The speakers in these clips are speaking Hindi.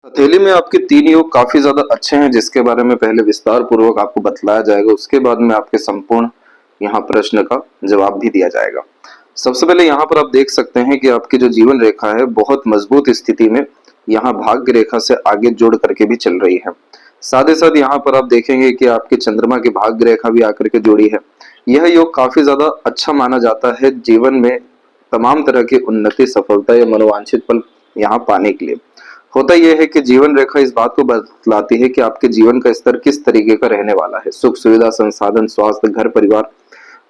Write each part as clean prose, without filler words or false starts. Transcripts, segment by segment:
हथेली में आपके 3 योग काफ़ी ज़्यादा अच्छे हैं, जिसके बारे में पहले विस्तार पूर्वक आपको बतलाया जाएगा। उसके बाद में आपके संपूर्ण यहाँ प्रश्न का जवाब भी दिया जाएगा। सबसे पहले यहाँ पर आप देख सकते हैं कि आपकी जो जीवन रेखा है बहुत मजबूत स्थिति में यहाँ भाग्य रेखा से आगे जुड़ करके भी चल रही है। साथ ही साथ यहाँ पर आप देखेंगे कि आपके चंद्रमा की भाग्य रेखा भी आकर के जुड़ी है। यह योग काफ़ी ज़्यादा अच्छा माना जाता है जीवन में तमाम तरह की उन्नति, सफलता या मनोवांछित फल यहाँ पाने के लिए। होता यह है कि जीवन रेखा इस बात को बतलाती है कि आपके जीवन का स्तर किस तरीके का रहने वाला है। सुख सुविधा, संसाधन, स्वास्थ्य, घर परिवार,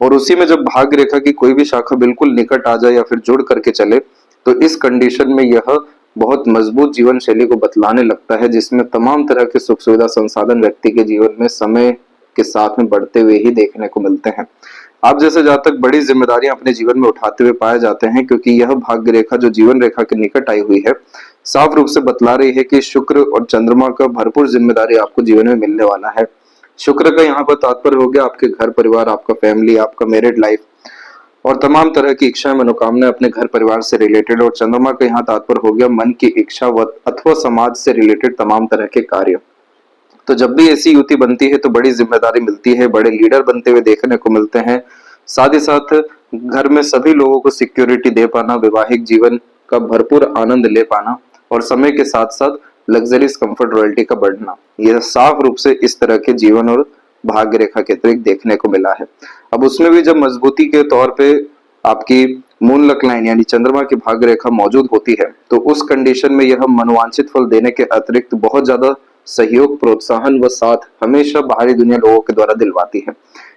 और उसी में जब भाग्य रेखा की कोई भी शाखा बिल्कुल निकट आ जाए या फिर जुड़ करके चले तो इस कंडीशन में यह बहुत मजबूत जीवन शैली को बतलाने लगता है, जिसमें तमाम तरह के सुख सुविधा, संसाधन व्यक्ति के जीवन में समय के साथ में बढ़ते हुए ही देखने को मिलते हैं। आप जैसे जातक बड़ी जिम्मेदारियां अपने जीवन में उठाते हुए पाए जाते हैं, क्योंकि यह भाग्य रेखा जो जीवन रेखा के निकट आई हुई है साफ रूप से बतला रही है कि शुक्र और चंद्रमा का भरपूर जिम्मेदारी आपको जीवन में मिलने वाला है। शुक्र का यहाँ पर तात्पर्य हो गया आपके घर परिवार, आपका फैमिली, आपका मैरिड लाइफ और तमाम तरह की इच्छाएं, मनोकामनाएं अपने घर परिवार से रिलेटेड। और चंद्रमा का यहाँ तात्पर्य हो गया मन की इच्छा अथवा समाज से रिलेटेड तमाम तरह के कार्य। तो जब भी ऐसी युति बनती है तो बड़ी जिम्मेदारी मिलती है, बड़े लीडर बनते हुए देखने को मिलते हैं। साथ ही साथ घर में सभी लोगों को सिक्योरिटी दे पाना, वैवाहिक जीवन का भरपूर आनंद ले पाना और समय के साथ साथ लग्जरीज कंफर्ट रॉयल्टी का बढ़ना, यह साफ रूप से इस तरह के जीवन और भाग्य रेखा के अतिरिक्त देखने को मिला है। अब उसमें भी जब मजबूती के तौर पे आपकी मूल लक लाइन यानी चंद्रमा की भाग्य रेखा मौजूद होती है तो उस कंडीशन में यह मनोवांछित फल देने के अतिरिक्त बहुत ज्यादा सहयोग, प्रोत्साहन व साथ हमेशा बाहरी दुनिया लोगों के द्वारा दिलवाती है।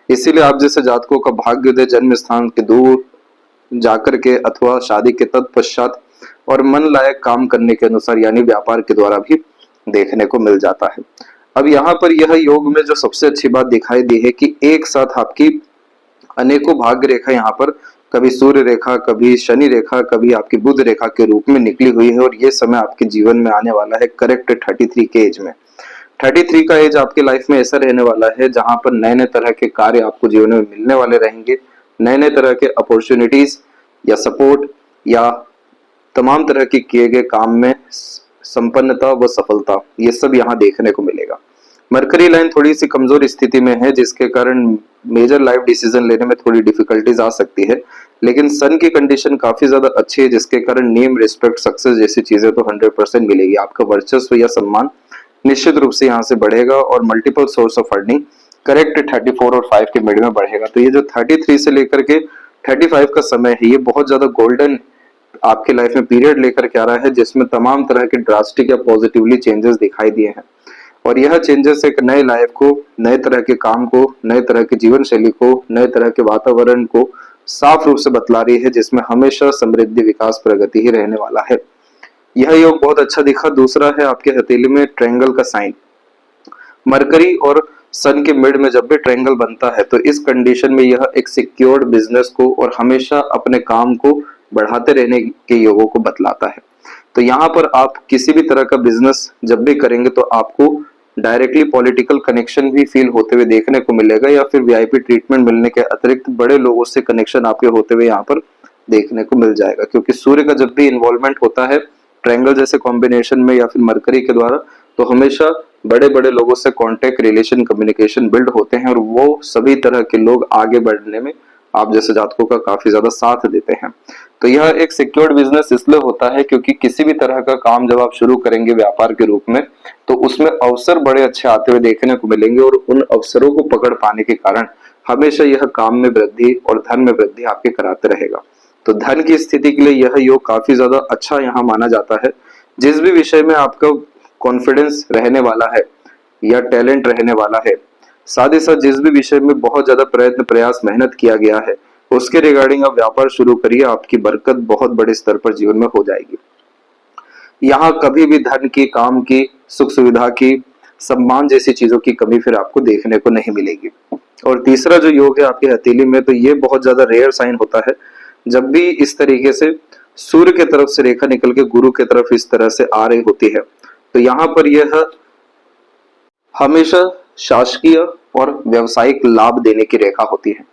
इसीलिए आप जैसे जातकों का भाग्योदय जन्म स्थान के दूर जाकर के अथवा शादी के तत्पश्चात और मन लायक काम करने के अनुसार यानी व्यापार के द्वारा भी देखने को मिल जाता है। अब यहाँ पर यह योग में जो सबसे अच्छी बात दिखाई दी है कि एक साथ आपकी अनेकों भाग्य रेखा यहाँ पर कभी सूर्य रेखा, कभी शनि रेखा, कभी आपकी बुध रेखा के रूप में निकली हुई है। और ये समय आपके जीवन में आने वाला है करेक्ट 33 के एज में। 33 का एज आपके लाइफ में ऐसा रहने वाला है जहां पर नए नए तरह के कार्य आपको जीवन में मिलने वाले रहेंगे, नए नए तरह के अपॉर्चुनिटीज या सपोर्ट या तमाम तरह के किए गए काम में संपन्नता व सफलता, ये सब यहाँ देखने को मिलेगा। मरकरी लाइन थोड़ी सी कमजोर स्थिति में है, जिसके कारण मेजर लाइफ डिसीजन लेने में थोड़ी डिफिकल्टीज आ सकती है। लेकिन सन की कंडीशन काफी ज्यादा अच्छी है, जिसके कारण नेम, रिस्पेक्ट, सक्सेस जैसी चीजें तो 100% मिलेगी। आपका वर्चस्व या सम्मान निश्चित रूप से यहाँ से बढ़ेगा और multiple source of earning correct 34 और 5 के मिड में बढ़ेगा। तो ये जो 33 से लेकर के 35 का समय है, ये बहुत ज्यादा गोल्डन आपके लाइफ में पीरियड लेकर के आ रहा है, जिसमें तमाम तरह के ड्रास्टिक या पॉजिटिवली चेंजेस दिखाई दिए हैं। और यह चेंजेस एक नए लाइफ को, नए तरह के काम को, नए तरह के जीवन शैली को, नए तरह के वातावरण को साफ रूप से बतला रही है, जिसमें हमेशा समृद्धि, विकास, प्रगति ही रहने वाला है। यह योग बहुत अच्छा दिखा। दूसरा है आपके हथेली में ट्रायंगल का साइन। मरकरी और सन के मिड में जब भी ट्रायंगल बनता है तो इस कंडीशन में यह एक सिक्योर्ड बिजनेस को और हमेशा अपने काम को बढ़ाते रहने के योगों को बतलाता है। तो यहाँ पर आप किसी भी तरह का बिजनेस जब भी करेंगे तो आपको डायरेक्टली पॉलिटिकल कनेक्शन भी फील होते हुए देखने को मिलेगा, या फिर वीआईपी ट्रीटमेंट मिलने के अतिरिक्त बड़े लोगों से कनेक्शन आपके होते हुए यहाँ पर देखने को मिल जाएगा। क्योंकि सूर्य का जब भी इन्वॉल्वमेंट होता है ट्रायंगल जैसे कॉम्बिनेशन में या फिर मरकरी के द्वारा, तो हमेशा बड़े बड़े लोगों से कांटेक्ट, रिलेशन, कम्युनिकेशन बिल्ड होते हैं और वो सभी तरह के लोग आगे बढ़ने में आप जैसे जातकों का काफी ज्यादा साथ देते हैं। तो यह एक सिक्योर्ड बिजनेस इसलिए होता है क्योंकि किसी भी तरह का काम जब आप शुरू करेंगे व्यापार के रूप में तो उसमें अवसर बड़े अच्छे आते हुए देखने को मिलेंगे और उन अवसरों को पकड़ पाने के कारण हमेशा यह काम में वृद्धि और धन में वृद्धि आपके कराते रहेगा। तो धन की स्थिति के लिए यह योग काफी ज्यादा अच्छा यहाँ माना जाता है। जिस भी विषय में आपका कॉन्फिडेंस रहने वाला है या टैलेंट रहने वाला है, साथ ही साथ जिस भी विषय में बहुत ज्यादा प्रयत्न, प्रयास, मेहनत किया गया है उसके रिगार्डिंग आप व्यापार शुरू करिए, आपकी बरकत बहुत बड़े स्तर पर जीवन में हो जाएगी। यहाँ कभी भी धन की, काम की, सुख सुविधा की, सम्मान जैसी चीजों की कमी फिर आपको देखने को नहीं मिलेगी। और तीसरा जो योग है आपके हथेली में, तो ये बहुत ज्यादा रेयर साइन होता है। जब भी इस तरीके से सूर्य के तरफ से रेखा निकल के गुरु के तरफ इस तरह से आ रही होती है तो यहाँ पर यह हमेशा शासकीय और व्यवसायिक लाभ देने की रेखा होती है।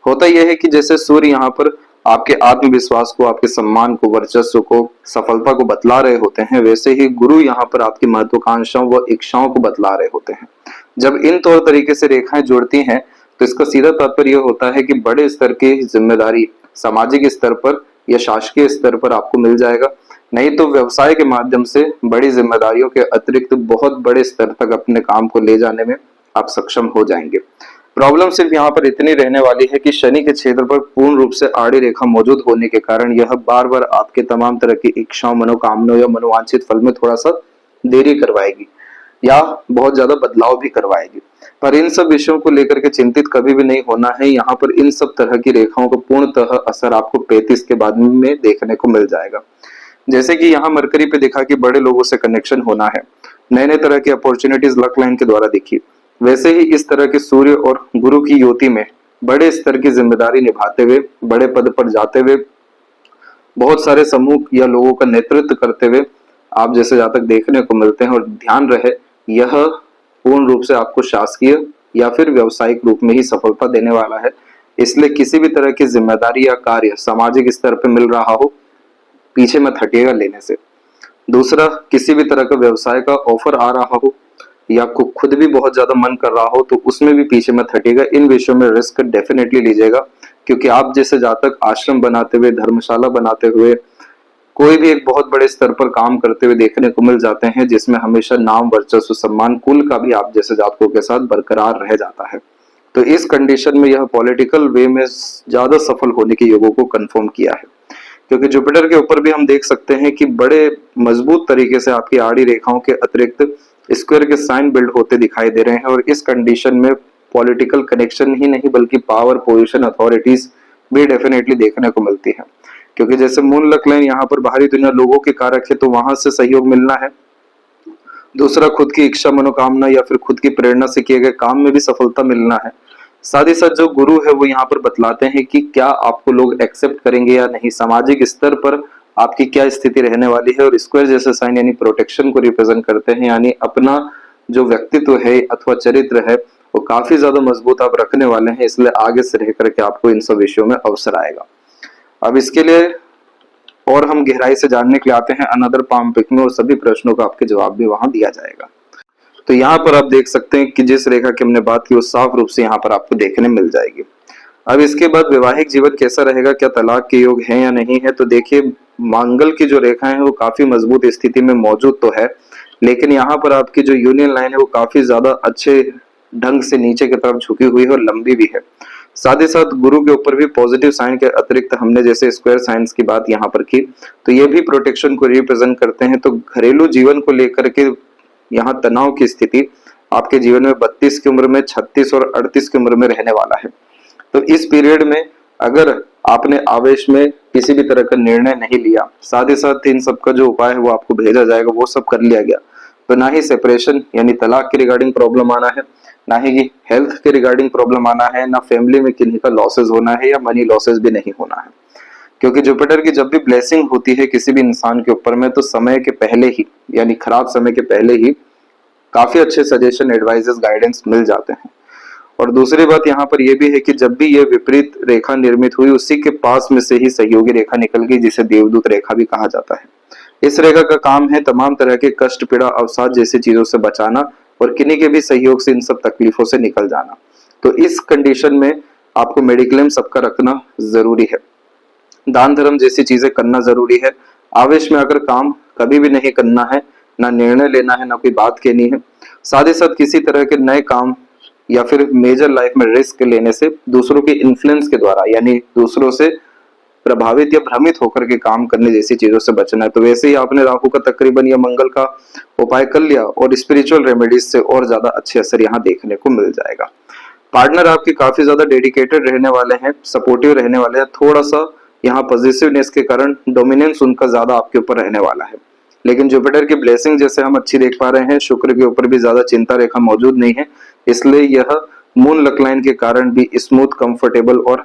होता यह है कि जैसे सूर्य यहाँ पर आपके आत्मविश्वास को, आपके सम्मान को, वर्चस्व को, सफलता को बतला रहे होते हैं, वैसे ही गुरु यहाँ पर आपकी महत्वाकांक्षाओं व इच्छाओं को बतला रहे होते हैं। जब इन तौर तरीके से रेखाएं जुड़ती हैं तो इसका सीधा तात्पर्य होता है कि बड़े स्तर की जिम्मेदारी सामाजिक स्तर पर या शासकीय स्तर पर आपको मिल जाएगा, नहीं तो व्यवसाय के माध्यम से बड़ी जिम्मेदारियों के अतिरिक्त बहुत बड़े स्तर तक अपने काम को ले जाने में आप सक्षम हो जाएंगे। प्रॉब्लम सिर्फ यहाँ पर इतनी रहने वाली है कि शनि के क्षेत्र पर पूर्ण रूप से आड़ी रेखा मौजूद होने के कारण यह बार बार आपके तमाम तरह की इच्छाओं, मनोकामनाओं या मनोवांछित फल में थोड़ा सा देरी करवाएगी या बहुत ज्यादा बदलाव भी करवाएगी। पर इन सब विषयों को लेकर के चिंतित कभी भी नहीं होना है। यहाँ पर इन सब तरह की रेखाओं को पूर्णतः असर आपको 35 के बाद में देखने को मिल जाएगा। जैसे कि यहाँ मरकरी पे दिखा कि बड़े लोगों से कनेक्शन होना है, नए नए तरह की अपॉर्चुनिटीज लक लाइन के द्वारा दिखी, वैसे ही इस तरह के सूर्य और गुरु की युति में बड़े स्तर की जिम्मेदारी निभाते हुए, बड़े पद पर जाते हुए, बहुत सारे समूह या लोगों का नेतृत्व करते हुए आप जैसे जातक देखने को मिलते हैं। और ध्यान रहे, यह पूर्ण रूप से आपको शासकीय या फिर व्यावसायिक रूप में ही सफलता देने वाला है। इसलिए किसी भी तरह की जिम्मेदारी या कार्य सामाजिक स्तर पर मिल रहा हो, पीछे मत हटिएगा लेने से। दूसरा, किसी भी तरह का व्यवसाय का ऑफर आ रहा हो या आपको खुद भी बहुत ज्यादा मन कर रहा हो तो उसमें भी पीछे मत हटिएगा। इन विषयों में रिस्क डेफिनेटली लीजिएगा, क्योंकि आप जैसे जातक आश्रम बनाते हुए, धर्मशाला बनाते हुए, कोई भी एक बहुत बड़े स्तर पर काम करते हुए देखने को मिल जाते हैं, जिसमें हमेशा नाम, वर्चस्व, सम्मान, कुल का भी आप जैसे जातकों के साथ बरकरार रह जाता है। तो इस कंडीशन में यह पॉलिटिकल वे में ज्यादा सफल होने के योगों को कंफर्म किया है, क्योंकि जुपिटर के ऊपर भी हम देख सकते हैं कि बड़े मजबूत तरीके से आपकी आड़ी रेखाओं के अतिरिक्त स्क्वायर के साइन बिल्ड होते दिखाई दे रहे हैं। और इस कंडीशन में पॉलिटिकल कनेक्शन ही नहीं बल्कि पावर, पोजीशन, अथॉरिटीज भी डेफिनेटली देखने को मिलती है, क्योंकि जैसे मून लक लाइन यहाँ पर बाहरी दुनिया लोगों के कारक है तो वहां से सहयोग मिलना है। दूसरा, खुद की इच्छा, मनोकामना या फिर खुद की प्रेरणा से किए गए काम में भी सफलता मिलना है। साथ ही साथ जो गुरु है वो यहाँ पर बतलाते हैं कि क्या आपको लोग एक्सेप्ट करेंगे या नहीं, सामाजिक स्तर पर आपकी क्या स्थिति रहने वाली है। और स्क्वायर जैसे साइन यानी प्रोटेक्शन को रिप्रेजेंट करते हैं, यानी अपना जो व्यक्तित्व है अथवा चरित्र है वो काफी ज्यादा मजबूत आप रखने वाले हैं, इसलिए आगे से रह करके आपको इन सब विषयों में अवसर आएगा। अब इसके लिए और हम गहराई से जानने के लिए आते हैं अनदर पाम पिक में, और सभी प्रश्नों का आपके जवाब भी वहां दिया जाएगा। तो यहाँ पर आप देख सकते हैं कि जिस रेखा की हमने बात की वो साफ रूप से यहाँ पर आपको देखने मिल जाएगी। अब इसके बाद वैवाहिक जीवन कैसा रहेगा, क्या तलाक के योग है या नहीं है, तो देखिए मंगल की जो रेखा है वो काफी मजबूत स्थिति में मौजूद तो है, लेकिन यहाँ पर आपकी जो यूनियन लाइन है वो काफी ज्यादा अच्छे ढंग से नीचे की तरफ झुकी हुई है और लंबी भी है। साथ ही साथ गुरु के ऊपर भी पॉजिटिव साइन के अतिरिक्त हमने जैसे स्क्वायर साइंस की बात यहाँ पर की, तो ये भी प्रोटेक्शन को रिप्रेजेंट करते हैं। तो घरेलू जीवन को लेकर के यहाँ तनाव की स्थिति आपके जीवन में 32 की उम्र में, 36 और 38 की उम्र में रहने वाला है। तो इस पीरियड में अगर आपने आवेश में किसी भी तरह का निर्णय नहीं लिया, साथ ही साथ इन सब का जो उपाय है वो आपको भेजा जाएगा, वो सब कर लिया गया, तो ना ही सेपरेशन यानी तलाक के रिगार्डिंग प्रॉब्लम आना है, ना ही हेल्थ के रिगार्डिंग प्रॉब्लम आना है, ना फैमिली में किन्हीं का लॉसेस होना है या मनी लॉसेस भी नहीं होना है। क्योंकि जुपिटर की जब भी ब्लेसिंग होती है किसी भी इंसान के ऊपर में, तो समय के पहले ही यानी खराब समय के पहले ही काफी अच्छे सजेशन, एडवाइजेस, गाइडेंस मिल जाते हैं। और दूसरी बात यहाँ पर यह भी है कि जब भी ये विपरीत रेखा निर्मित हुई उसी के पास में से ही सहयोगी रेखा निकल गई, जिसे देवदूत रेखा भी कहा जाता है। इस रेखा का काम है तमाम तरह के कष्ट, पीड़ा, अवसाद जैसी चीजों से बचाना और किन्हीं के भी सहयोग से इन सब तकलीफों से निकल जाना। तो इस कंडीशन में आपको मेडिक्लेम सबका रखना जरूरी है, दान धर्म जैसी चीजें करना जरूरी है। आवेश में आकर काम कभी भी नहीं करना है, ना निर्णय लेना है, ना कोई बात कहनी है। साथ ही साथ किसी तरह के नए काम या फिर मेजर लाइफ में रिस्क लेने से दूसरों के इन्फ्लुएंस के द्वारा यानी दूसरों से प्रभावित या भ्रमित होकर के काम करने जैसी चीजों से बचना है। तो वैसे ही आपने राहु का तकरीबन या मंगल का उपाय कर लिया और स्पिरिचुअल रेमेडीज से और ज्यादा अच्छे असर यहाँ देखने को मिल जाएगा। पार्टनर आपके काफी ज्यादा डेडिकेटेड रहने वाले हैं, सपोर्टिव रहने वाले हैं। थोड़ा सा यहाँ पॉजिटिवनेस के कारण डोमिनेंस उनका ज्यादा आपके ऊपर रहने वाला है, लेकिन जुपिटर की ब्लेसिंग जैसे हम अच्छी देख पा रहे हैं, शुक्र के ऊपर भी ज्यादा चिंता रेखा मौजूद नहीं है, इसलिए यह मून लक लाइन के कारण भी स्मूथ, कंफर्टेबल और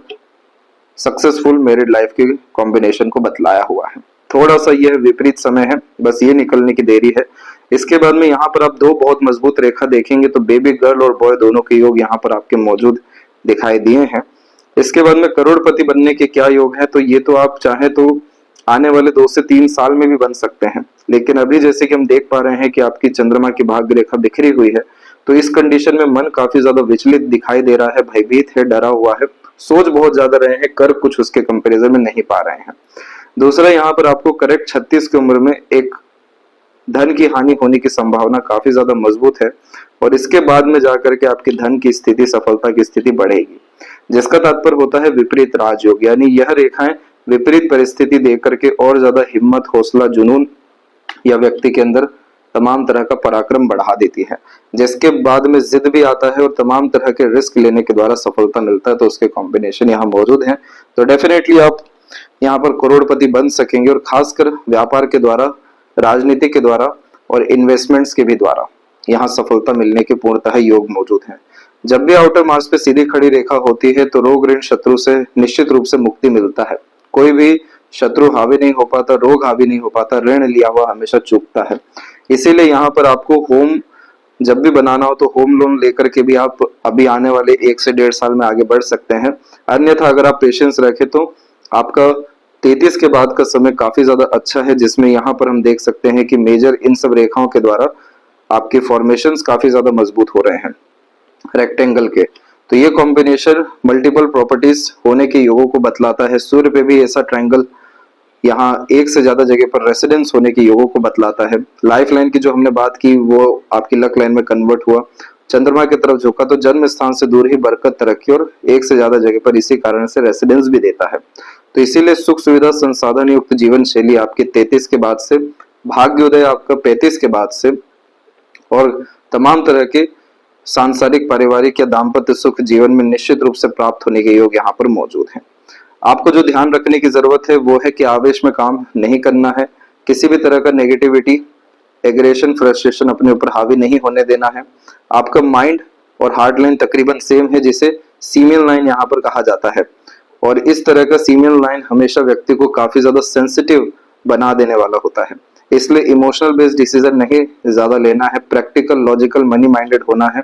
सक्सेसफुल मैरिड लाइफ के कॉम्बिनेशन को बतलाया हुआ है। थोड़ा सा यह विपरीत समय है, बस ये निकलने की देरी है। इसके बाद में यहाँ पर आप दो बहुत मजबूत रेखा देखेंगे, तो बेबी गर्ल और बॉय दोनों के योग यहाँ पर आपके मौजूद दिखाई दिए हैं। इसके बाद में करोड़पति बनने के क्या योग है, तो ये तो आप चाहे तो आने वाले 2 से 3 साल में भी बन सकते हैं। लेकिन अभी जैसे कि हम देख पा रहे हैं कि आपकी चंद्रमा की भाग्य रेखा बिखरी हुई है, तो इस कंडीशन में मन काफी ज्यादा विचलित दिखाई दे रहा है, भयभीत है, डरा हुआ है, सोच बहुत ज्यादा रहे हैं, कर कुछ उसके कंपैरिजन में नहीं पा रहे हैं। दूसरा, यहाँ पर आपको करेक्ट 36 की उम्र में एक धन की हानि होने की संभावना काफी ज्यादा मजबूत है, और इसके बाद में जाकर के आपकी धन की स्थिति, सफलता की स्थिति बढ़ेगी, जिसका तात्पर्य होता है विपरीत राजयोग। यानी यह रेखाएं विपरीत परिस्थिति देकर के और ज्यादा हिम्मत, हौसला, जुनून या व्यक्ति के अंदर तमाम तरह का पराक्रम बढ़ा देती है, जिसके बाद में जिद भी आता है और तमाम तरह के रिस्क लेने के द्वारा सफलता मिलता है। तो उसके कॉम्बिनेशन यहाँ मौजूद हैं। तो डेफिनेटली आप यहाँ पर करोड़पति बन सकेंगे, और खासकर व्यापार के द्वारा, राजनीति के द्वारा और इन्वेस्टमेंट्स के भी द्वारा यहाँ सफलता मिलने के पूर्णतः योग मौजूद हैं। जब भी आउटर मार्स पे सीधी खड़ी रेखा होती है तो रोग, ऋण, शत्रु से निश्चित रूप से मुक्ति मिलता है। कोई भी शत्रु हावी नहीं हो पाता, रोग हावी नहीं हो पाता, ऋण लिया हुआ हमेशा चूकता है। इसीलिए यहाँ पर आपको होम जब भी बनाना हो तो होम लोन लेकर के भी आप अभी आने वाले 1 से 1.5 साल में आगे बढ़ सकते हैं। अन्यथा अगर आप पेशेंस रखें तो आपका 33 के बाद का समय काफी ज्यादा अच्छा है, जिसमें यहाँ पर हम देख सकते हैं कि मेजर इन सब रेखाओं के द्वारा आपके फॉर्मेशंस काफी ज्यादा मजबूत हो रहे हैं रेक्टेंगल के। तो ये कॉम्बिनेशन मल्टीपल प्रॉपर्टीज होने के योगों को बतलाता है। सूर्य पे भी ऐसा ट्रायंगल यहाँ एक से ज्यादा जगह पर रेसिडेंस होने के योगों को बतलाता है। लाइफ लाइन की जो हमने बात की वो आपकी लक लाइन में कन्वर्ट हुआ, चंद्रमा की तरफ झुका तो जन्म स्थान से दूर ही बरकत, तरक्की और एक से ज्यादा जगह पर इसी कारण से रेसिडेंस भी देता है। तो इसीलिए सुख सुविधा संसाधन युक्त जीवन शैली आपके 33 के बाद से, भाग्योदय आपका 35 के बाद से, और तमाम तरह के सांसारिक, पारिवारिक या दाम्पत्य सुख जीवन में निश्चित रूप से प्राप्त होने के योग यहाँ पर मौजूद हैं। आपको जो ध्यान रखने की जरूरत है वो है कि आवेश में काम नहीं करना है, किसी भी तरह का नेगेटिविटी, एग्रेशन, फ्रस्ट्रेशन अपने ऊपर हावी नहीं होने देना है। आपका माइंड और हार्ट लाइन तकरीबन सेम है, जिसे सीमेल लाइन यहाँ पर कहा जाता है, और इस तरह का सीमेल लाइन हमेशा व्यक्ति को काफी ज्यादा सेंसिटिव बना देने वाला होता है। इसलिए इमोशनल बेस्ड डिसीजन नहीं ज्यादा लेना है, प्रैक्टिकल, लॉजिकल, मनी माइंडेड होना है।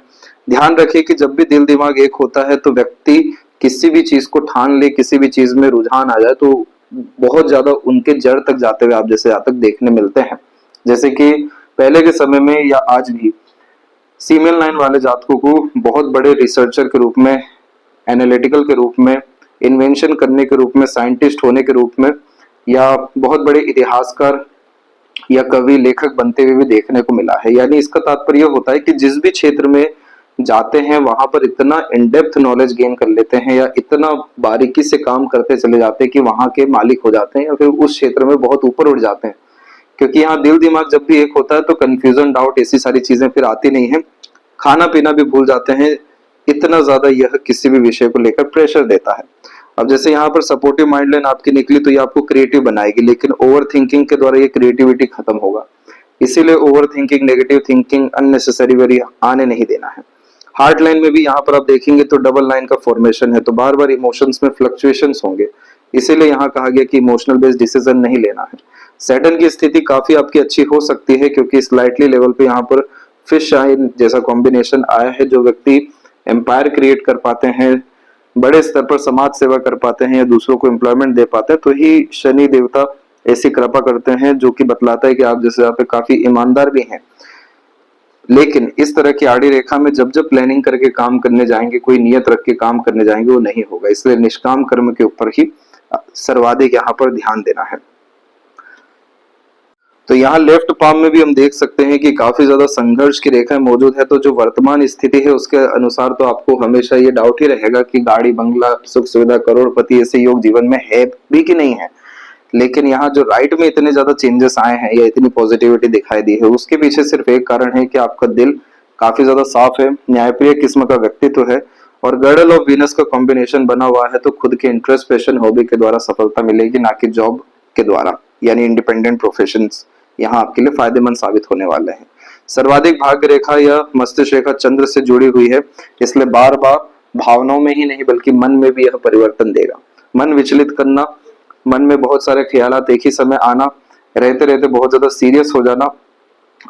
ध्यान रखिए कि जब भी दिल दिमाग एक होता है तो व्यक्ति किसी भी चीज को ठान ले, किसी भी चीज में रुझान आ जाए तो बहुत ज्यादा उनके जड़ तक जाते हुए आप जैसे जातक देखने मिलते हैं। जैसे कि पहले के समय में या आज भी सीमेल लाइन वाले जातकों को बहुत बड़े रिसर्चर के रूप में, एनालिटिकल के रूप में, इन्वेंशन करने के रूप में, साइंटिस्ट होने के रूप में, या बहुत बड़े इतिहासकार या कवि, लेखक बनते हुए भी देखने को मिला है। यानी इसका तात्पर्य होता है कि जिस भी क्षेत्र में जाते हैं वहां पर इतना इन डेप्थ नॉलेज गेन कर लेते हैं या इतना बारीकी से काम करते चले जाते हैं कि वहां के मालिक हो जाते हैं या फिर उस क्षेत्र में बहुत ऊपर उठ जाते हैं। क्योंकि यहाँ दिल दिमाग जब भी एक होता है तो कंफ्यूजन, डाउट, ऐसी सारी चीजें फिर आती नहीं है। खाना पीना भी भूल जाते हैं, इतना ज्यादा यह किसी भी विषय को लेकर प्रेशर देता है। अब जैसे यहाँ पर सपोर्टिव माइंड लाइन आपकी निकली तो ये आपको क्रिएटिव बनाएगी, लेकिन ओवर थिंकिंग के द्वारा ये क्रिएटिविटी खत्म होगा। इसीलिए over thinking, negative thinking, unnecessary worry आने नहीं देना है। हार्ट लाइन में भी यहाँ पर आप देखेंगे तो डबल लाइन का फॉर्मेशन है, तो बार बार इमोशंस में फ्लक्चुएशंस होंगे, इसीलिए यहाँ कहा गया कि इमोशनल बेस्ड डिसीजन नहीं लेना है। सैटर्न की स्थिति काफी आपकी अच्छी हो सकती है, क्योंकि स्लाइटली लेवल पे यहाँ पर फिश शाइन जैसा कॉम्बिनेशन आया है। जो व्यक्ति एम्पायर क्रिएट कर पाते हैं, बड़े स्तर पर समाज सेवा कर पाते हैं या दूसरों को एम्प्लॉयमेंट दे पाते हैं, तो ही शनि देवता ऐसी कृपा करते हैं, जो कि बतलाता है कि आप जैसे यहाँ पे काफी ईमानदार भी हैं। लेकिन इस तरह की आड़ी रेखा में जब जब प्लानिंग करके काम करने जाएंगे, कोई नियत रख के काम करने जाएंगे, वो नहीं होगा। इसलिए निष्काम कर्म के ऊपर ही सर्वाधिक यहाँ पर ध्यान देना है। तो यहाँ लेफ्ट पाम में भी हम देख सकते हैं कि काफी ज्यादा संघर्ष की रेखाएं मौजूद है। तो जो वर्तमान स्थिति है उसके अनुसार तो आपको हमेशा ये डाउट ही रहेगा कि गाड़ी, बंगला, सुख सुविधा, करोड़पति ऐसे योग जीवन में है भी कि नहीं है। लेकिन यहाँ जो राइट में इतने ज्यादा चेंजेस आए हैं या इतनी पॉजिटिविटी दिखाई दी है, उसके पीछे सिर्फ एक कारण है कि आपका दिल काफी ज्यादा साफ है, न्यायप्रिय किस्म का व्यक्तित्व है, और गर्डल ऑफ वीनस का कॉम्बिनेशन बना हुआ है। तो खुद के इंटरेस्ट, पैशन, हॉबी के द्वारा सफलता मिलेगी, ना कि जॉब के द्वारा। यानी इंडिपेंडेंट प्रोफेशंस यहाँ आपके लिए फायदेमंद साबित होने वाले हैं। सर्वाधिक भाग्य रेखा या मस्तिष्क रेखा चंद्र से जुड़ी हुई है, इसलिए बार बार भावनाओं में ही नहीं बल्कि मन में भी यह परिवर्तन देगा। मन विचलित करना, मन में बहुत सारे ख्यालात एक ही समय आना, रहते रहते बहुत ज्यादा सीरियस हो जाना,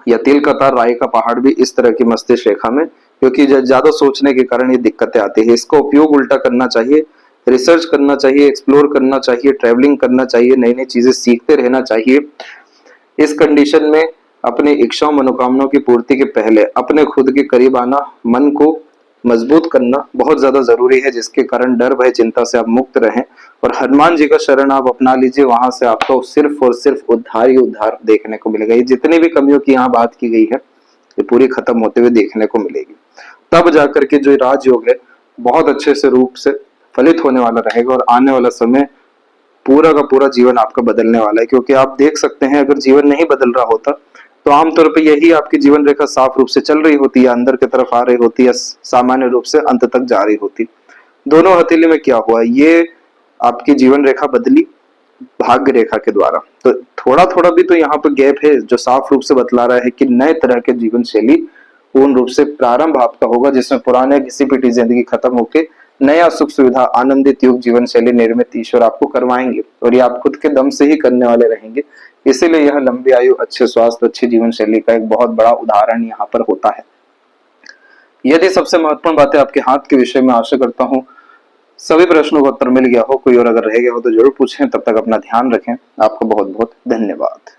या तिल का तार, राय का पहाड़ भी इस तरह की मस्तिष्क रेखा में, क्योंकि ज्यादा सोचने के कारण ये दिक्कतें आती है। इसका उपयोग उल्टा करना चाहिए, रिसर्च करना चाहिए, एक्सप्लोर करना चाहिए, ट्रैवलिंग करना चाहिए, नई नई चीजें सीखते रहना चाहिए। इस कंडीशन में अपनी इच्छाओं मनोकामनाओं की पूर्ति के पहले अपने खुद के करीब आना, मन को मजबूत करना बहुत ज्यादा जरूरी है, जिसके कारण डर भय चिंता से आप मुक्त रहें। और हनुमान जी का शरण आप अपना लीजिए, वहां से आपको सिर्फ और सिर्फ उद्धार ही उद्धार देखने को मिलेगा। ये जितनी भी कमियों की यहाँ बात की गई है ये पूरी खत्म होते हुए देखने को मिलेगी। तब जाकर के जो राजयोग है बहुत अच्छे से रूप से फलित होने वाला रहेगा और आने वाला समय पूरा का पूरा जीवन आपका बदलने वाला है। क्योंकि आप देख सकते हैं अगर जीवन नहीं बदल रहा होता तो आमतौर पे यही आपकी जीवन रेखा साफ रूप से चल रही होती है, अंदर की तरफ आ रही होती है, सामान्य रूप से अंत तक जा रही होती। दोनों हथेली में क्या हुआ, ये आपकी जीवन रेखा बदली भाग्य रेखा के द्वारा। तो थोड़ा थोड़ा भी तो यहाँ पे गैप है जो साफ रूप से बतला रहा है कि नए तरह के जीवन शैली पूर्ण रूप से प्रारंभ आपका होगा, जिसमें पुराने घिसी पिटी जिंदगी खत्म होके नया सुख सुविधा आनंदित युग जीवन शैली निर्मित ईश्वर आपको करवाएंगे और ये आप खुद के दम से ही करने वाले रहेंगे। इसीलिए यह लंबी आयु, अच्छे स्वास्थ्य, अच्छी जीवन शैली का एक बहुत बड़ा उदाहरण यहाँ पर होता है। यदि सबसे महत्वपूर्ण बातें आपके हाथ के विषय में, आशा करता हूँ सभी प्रश्नों का उत्तर मिल गया हो। कोई और अगर रह गया हो तो जरूर पूछें। तब तक अपना ध्यान रखें। आपका बहुत बहुत धन्यवाद।